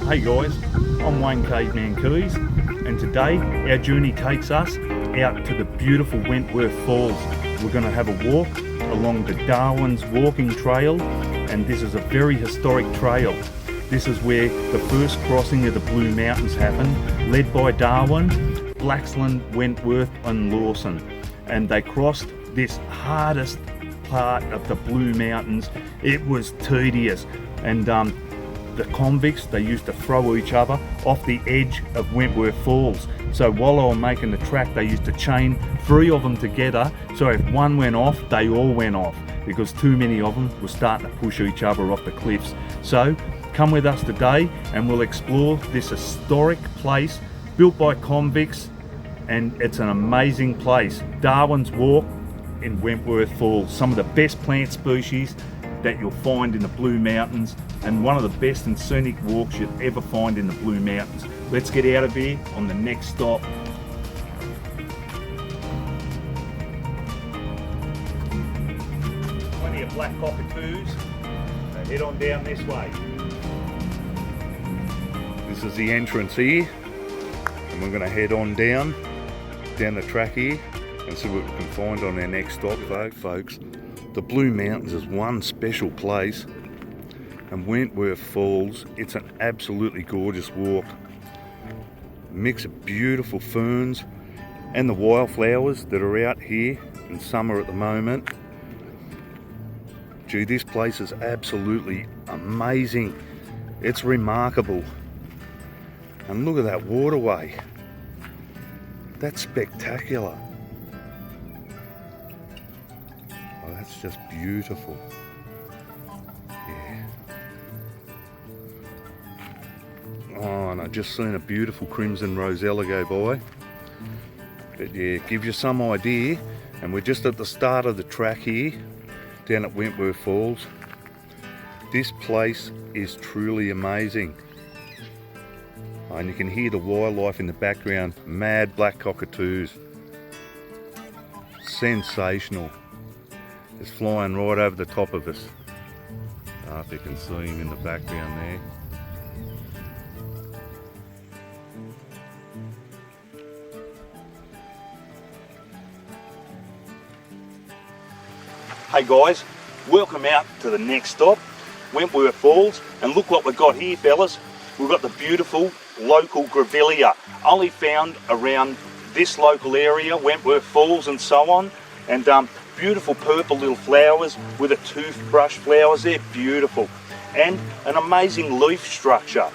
Hey guys, I'm Wayne Caveman Keys, and today our journey takes us out to the beautiful Wentworth Falls. We're going to have a walk along the Darwins walking trail, and this is a very historic trail. This is where the first crossing of the Blue Mountains happened, led by Darwin, Blaxland, Wentworth and Lawson. And they crossed this hardest part of the Blue Mountains. It was tedious, and the convicts, they used to throw each other off the edge of Wentworth Falls. So while they were making the track, they used to chain 3 of them together, so if one went off, they all went off, because too many of them were starting to push each other off the cliffs. So come with us today and we'll explore this historic place built by convicts, and it's an amazing place. Darwin's Walk in Wentworth Falls, some of the best plant species that you'll find in the Blue Mountains, and one of the best and scenic walks you'll ever find in the Blue Mountains. Let's get out of here on the next stop. Plenty of black cockatoos, so head on down this way. This is the entrance here, and we're going to head on down the track here and see what we can find on our next stop, folks. The Blue Mountains is one special place, and Wentworth Falls, it's an absolutely gorgeous walk. Mix of beautiful ferns and the wildflowers that are out here in summer at the moment. Gee, this place is absolutely amazing. It's remarkable. And look at that waterway. That's spectacular. Oh, that's just beautiful. Yeah. Oh, and I just seen a beautiful crimson rosella go by. But yeah, give you some idea. And we're just at the start of the track here, down at Wentworth Falls. This place is truly amazing. And you can hear the wildlife in the background, mad black cockatoos. Sensational. It's flying right over the top of us. I don't know if you can see him in the background there. Hey guys, welcome out to the next stop, Wentworth Falls, and look what we've got here, fellas. We've got the beautiful local grevillea, only found around this local area, Wentworth Falls and so on, and beautiful purple little flowers with a toothbrush flowers. They're beautiful, and an amazing leaf structure.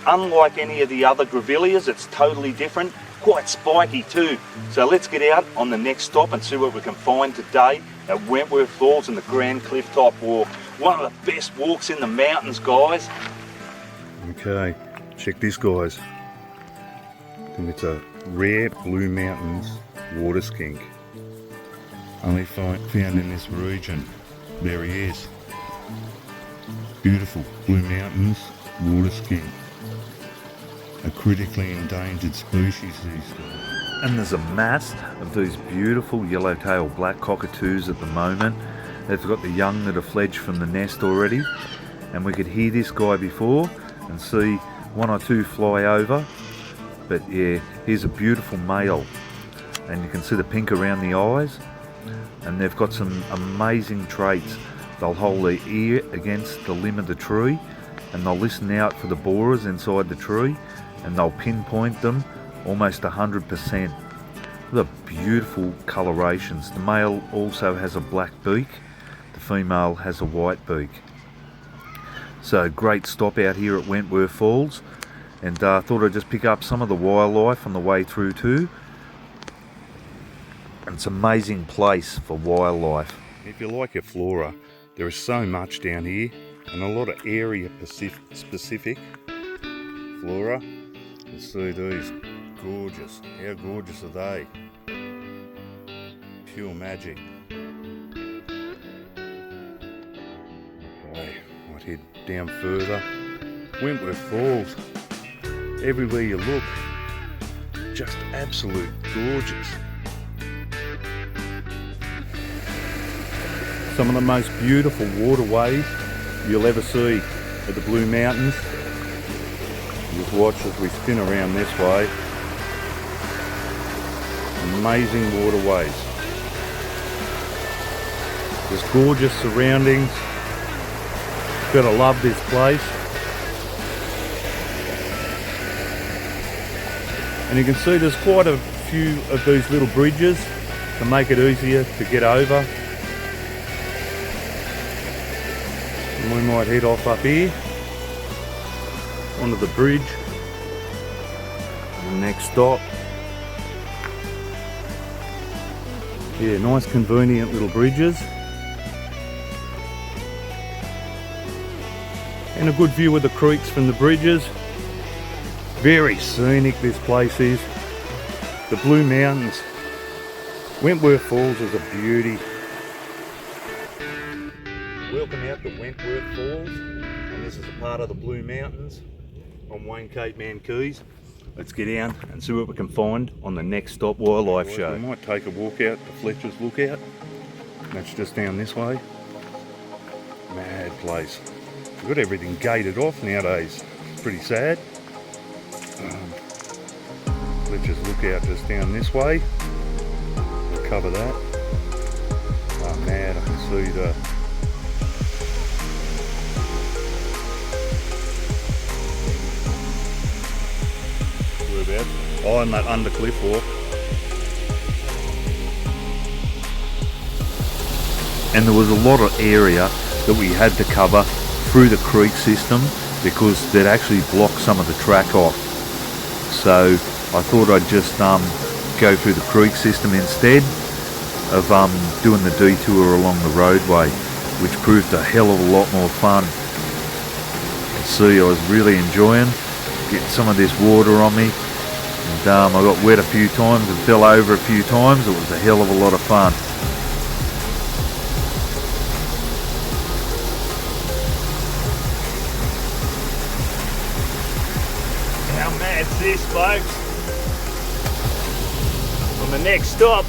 Unlike any of the other grevilleas, it's totally different, quite spiky too. So let's get out on the next stop and see what we can find today at Wentworth Falls and the Grand Cliff Top Walk. One of the best walks in the mountains, guys. Okay, check this, guys. I think it's a rare Blue Mountains water skink. Only found in this region. There he is. Beautiful Blue Mountains water skink. A critically endangered species these days. And there's a mass of these beautiful yellow-tailed black cockatoos at the moment. They've got the young that have fledged from the nest already, and we could hear this guy before and see 1 or 2 fly over. But yeah, here's a beautiful male, and you can see the pink around the eyes, and they've got some amazing traits. They'll hold their ear against the limb of the tree, and they'll listen out for the borers inside the tree, and they'll pinpoint them almost 100%. The beautiful colorations. The male also has a black beak, the female has a white beak. So great stop out here at Wentworth Falls, and thought I'd just pick up some of the wildlife on the way through too. And it's an amazing place for wildlife. If you like your flora, there is so much down here, and a lot of area specific flora. You see these, gorgeous. How gorgeous are they? Pure magic. Okay, might head down further. Wentworth Falls. Everywhere you look, just absolute gorgeous. Some of the most beautiful waterways you'll ever see at the Blue Mountains. Just watch as we spin around this way. Amazing waterways. Just gorgeous surroundings. Gotta love this place. And you can see there's quite a few of these little bridges to make it easier to get over. And we might head off up here onto the bridge. The next stop. Yeah, nice convenient little bridges. And a good view of the creeks from the bridges. Very scenic this place is. The Blue Mountains. Wentworth Falls is a beauty. Welcome out to Wentworth Falls, and this is a part of the Blue Mountains on Caveman Keys. Let's get down and see what we can find on the next stop wildlife show. We might take a walk out to Fletcher's Lookout. That's just down this way. Mad place. We've got everything gated off nowadays. It's pretty sad. Fletcher's Lookout just down this way. We'll cover that. Oh man, I can see the on that under cliff walk. And there was a lot of area that we had to cover through the creek system because they'd actually blocked some of the track off. So I thought I'd just go through the creek system instead of doing the detour along the roadway, which proved a hell of a lot more fun. You can see I was really enjoying getting some of this water on me. And I got wet a few times and fell over a few times. It was a hell of a lot of fun. How mad's this, folks? On the next stop,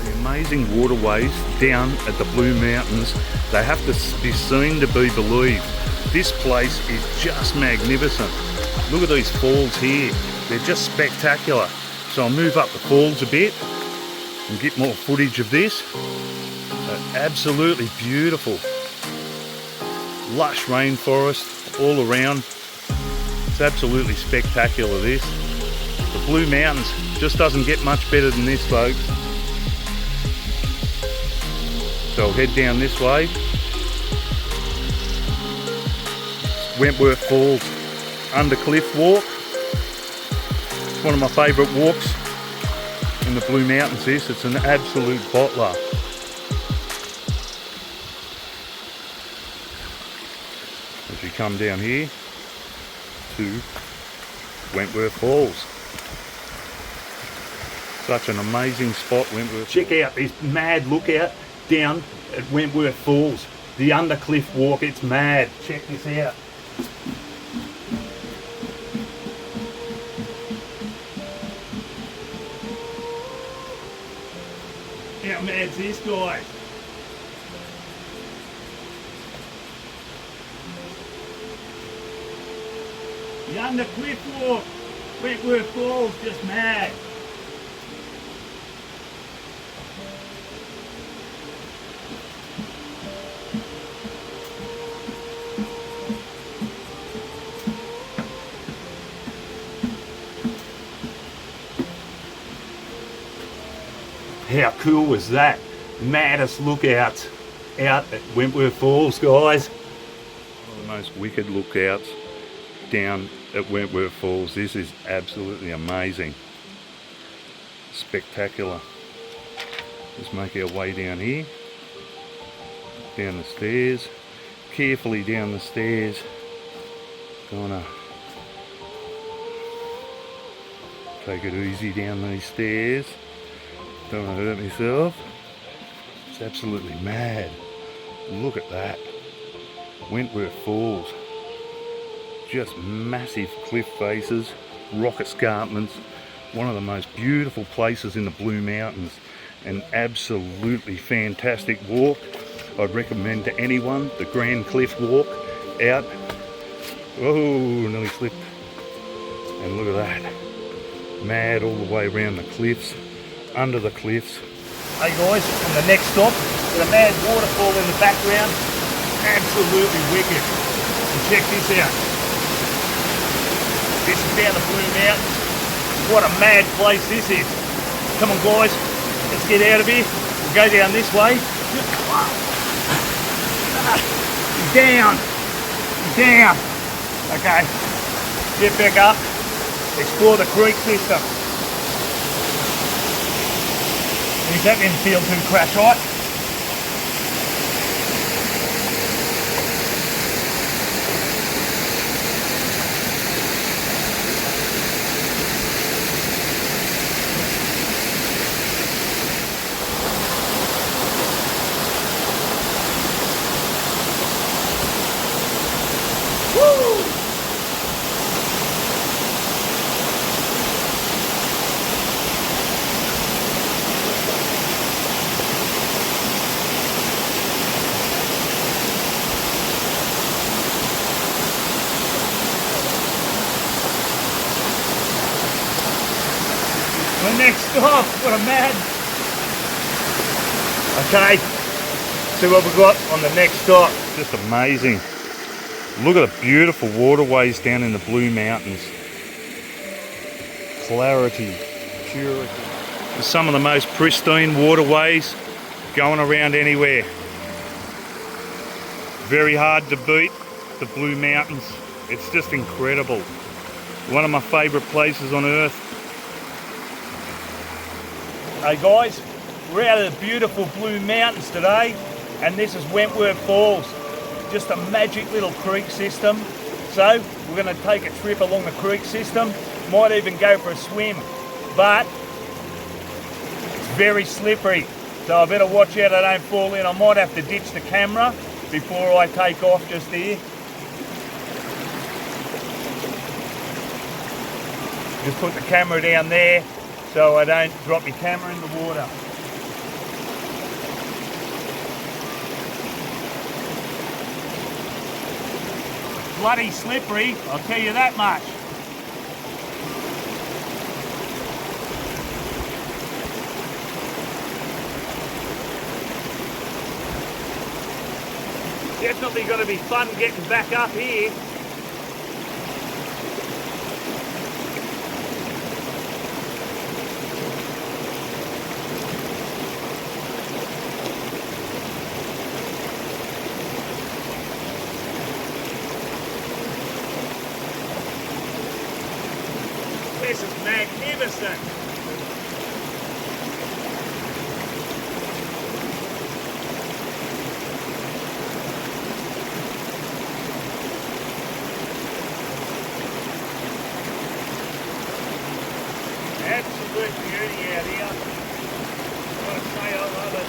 the amazing waterways down at the Blue Mountains. They have to be seen to be believed. This place is just magnificent. Look at these falls here. They're just spectacular. So I'll move up the falls a bit and get more footage of this. They're absolutely beautiful. Lush rainforest all around. It's absolutely spectacular, this. The Blue Mountains just doesn't get much better than this, folks. So I'll head down this way. Wentworth Falls under cliff walk. It's one of my favourite walks in the Blue Mountains. It's an absolute bottler. As we come down here to Wentworth Falls. Such an amazing spot, Wentworth. Check out this mad lookout down at Wentworth Falls. The undercliff walk, it's mad. Check this out. How mad's this, guy? The undercliff walk, Wentworth Falls, just mad. How cool was that? Maddest lookouts out at Wentworth Falls, guys. One of the most wicked lookouts down at Wentworth Falls. This is absolutely amazing. Spectacular. Let's make our way down here. Down the stairs. Carefully down the stairs. Gonna take it easy down these stairs. Don't want to hurt myself. It's absolutely mad. Look at that. Wentworth Falls. Just massive cliff faces, rock escarpments. One of the most beautiful places in the Blue Mountains. An absolutely fantastic walk. I'd recommend to anyone the Grand Cliff Walk out. Oh, nearly slipped. And look at that. Mad all the way around the cliffs, under the cliffs. Hey guys, on the next stop, got a mad waterfall in the background. Absolutely wicked. And check this out. This is down the Blue Mountains. What a mad place this is. Come on guys, let's get out of here. We'll go down this way. Down. Down. Okay. Get back up. Explore the creek system. At least that didn't feel too crash hot. The next stop, what a mad. Okay, see what we've got on the next stop. Just amazing. Look at the beautiful waterways down in the Blue Mountains. Clarity, purity. There's some of the most pristine waterways going around anywhere. Very hard to beat the Blue Mountains. It's just incredible. One of my favourite places on earth. Hey guys, we're out of the beautiful Blue Mountains today, and this is Wentworth Falls. Just a magic little creek system. So we're going to take a trip along the creek system, might even go for a swim, but it's very slippery, so I better watch out I don't fall in. I might have to ditch the camera before I take off just here. Just put the camera down there so I don't drop my camera in the water. Bloody slippery, I'll tell you that much. Definitely going to be fun getting back up here. This is magnificent. Absolute beauty out here. I've got to say, I love it.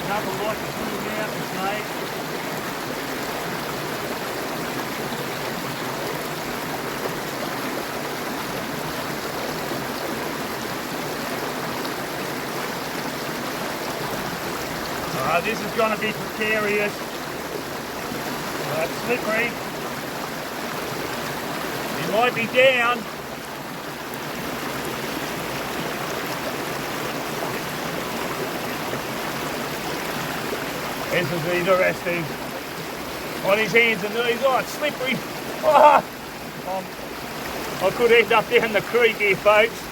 Nothing like the Blue Mountains, mate. This is going to be precarious. It's slippery. You might be down. This is interesting. On his hands and knees. Oh, it's slippery. Oh, I could end up down the creek here, folks.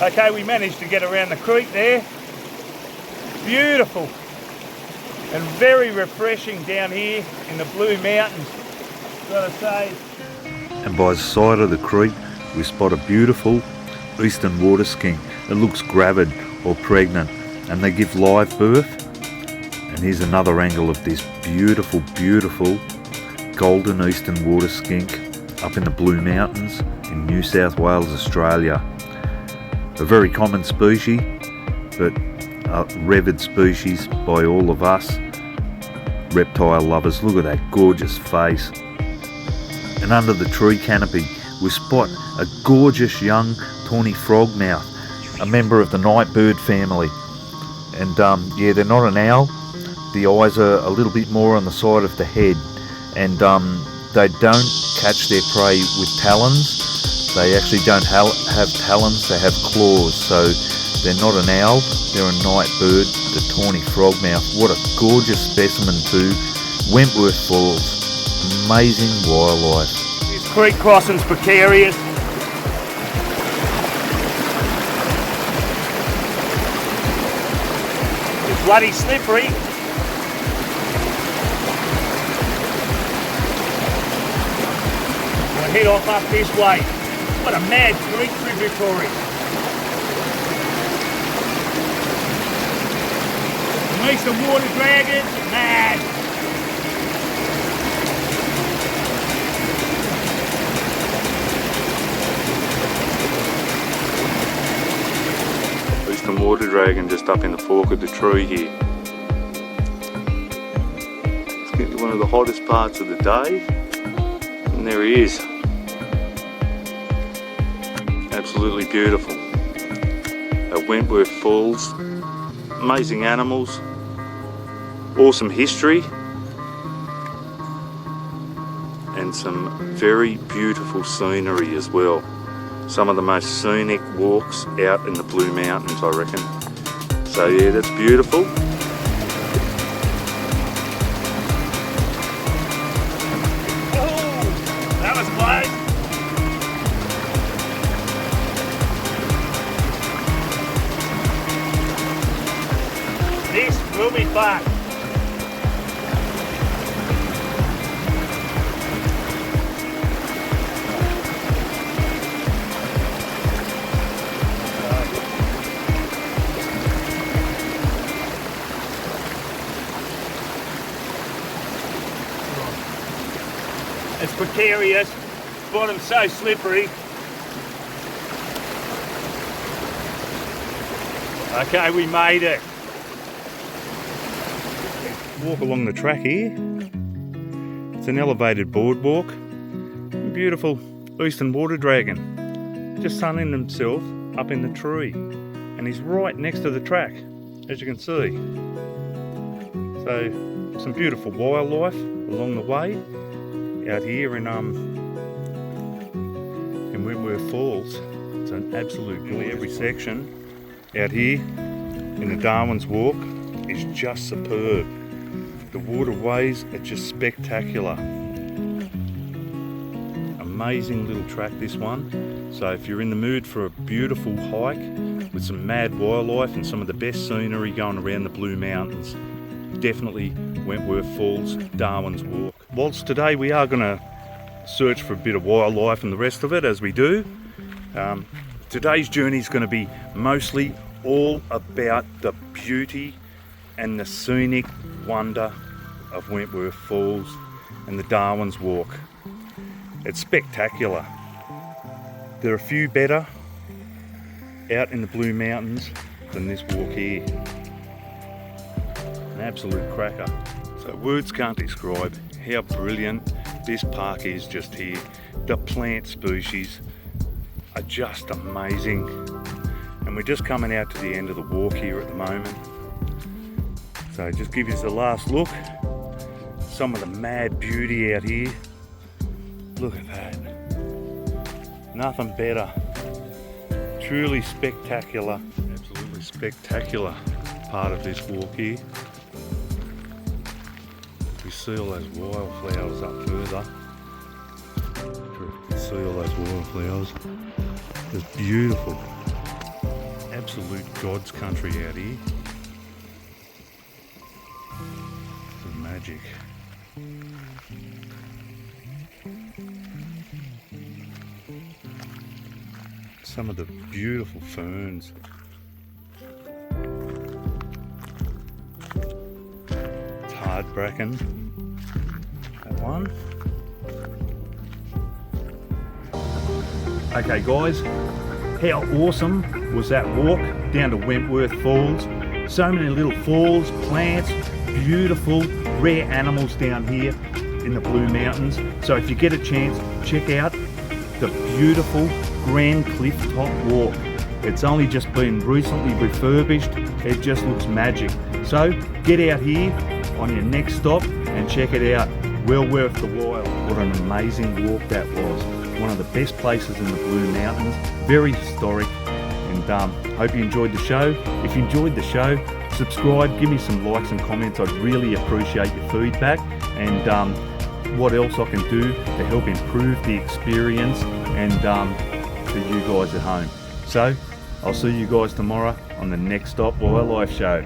Okay, we managed to get around the creek there. Beautiful and very refreshing down here in the Blue Mountains, gotta say. And by the side of the creek we spot a beautiful eastern water skink. It looks gravid or pregnant, and they give live birth. And here's another angle of this beautiful, beautiful golden eastern water skink up in the Blue Mountains in New South Wales, Australia. A very common species, but a revered species by all of us. reptile lovers, look at that gorgeous face. And under the tree canopy we spot a gorgeous young tawny frogmouth, a member of the nightbird family. And yeah, they're not an owl. The eyes are a little bit more on the side of the head, and they don't catch their prey with talons. They actually don't have talons, they have claws. So they're not an owl, they're a nightbird, the tawny frogmouth. What a gorgeous specimen too. Wentworth Falls, amazing wildlife. This creek crossing's precarious. It's bloody slippery. We'll head off up this way. What a mad creek tributary. Meet some water dragons, mad. Eastern water dragon just up in the fork of the tree here. It's getting to one of the hottest parts of the day, and there he is. Absolutely beautiful. At Wentworth Falls, amazing animals, awesome history, and some very beautiful scenery as well. Some of the most scenic walks out in the Blue Mountains, I reckon. So yeah, that's beautiful. Oh, that was close. This will be fun. It's precarious, bottom's so slippery. Okay, we made it. Walk along the track here. It's an elevated boardwalk. Beautiful eastern water dragon, just sunning himself up in the tree, and he's right next to the track, as you can see. So some beautiful wildlife along the way out here in Wentworth Falls. It's an absolute joy. Every section out here in the Darwins Walk is just superb. The waterways are just spectacular. Amazing little track, this one. So if you're in the mood for a beautiful hike with some mad wildlife and some of the best scenery going around the Blue Mountains, definitely Wentworth Falls, Darwins Walk. Whilst today we are going to search for a bit of wildlife and the rest of it, as we do, today's journey is going to be mostly all about the beauty and the scenic wonder of Wentworth Falls and the Darwins Walk. It's spectacular. There are a few better out in the Blue Mountains than this walk here. An absolute cracker. So words can't describe how brilliant this park is just here. The plant species are just amazing. And we're just coming out to the end of the walk here at the moment. So just give you the last look. Some of the mad beauty out here. Look at that. Nothing better. Truly spectacular. Absolutely spectacular part of this walk here. We see all those wildflowers up further. You can see all those wildflowers. It's beautiful. Absolute God's country out here. Some magic. Some of the beautiful ferns. Hard bracken, that one. Okay guys, how awesome was that walk down to Wentworth Falls? So many little falls, plants, beautiful rare animals down here in the Blue Mountains. So if you get a chance, check out the beautiful Grand Cliff Top Walk. It's only just been recently refurbished. It just looks magic. So get out here on your next stop and check it out. Well worth the while. What an amazing walk that was. One of the best places in the Blue Mountains. Very historic. And hope you enjoyed the show. If you enjoyed the show, subscribe, give me some likes and comments. I'd really appreciate your feedback, and what else I can do to help improve the experience and for you guys at home. So I'll see you guys tomorrow on the Next Stop Wildlife Show.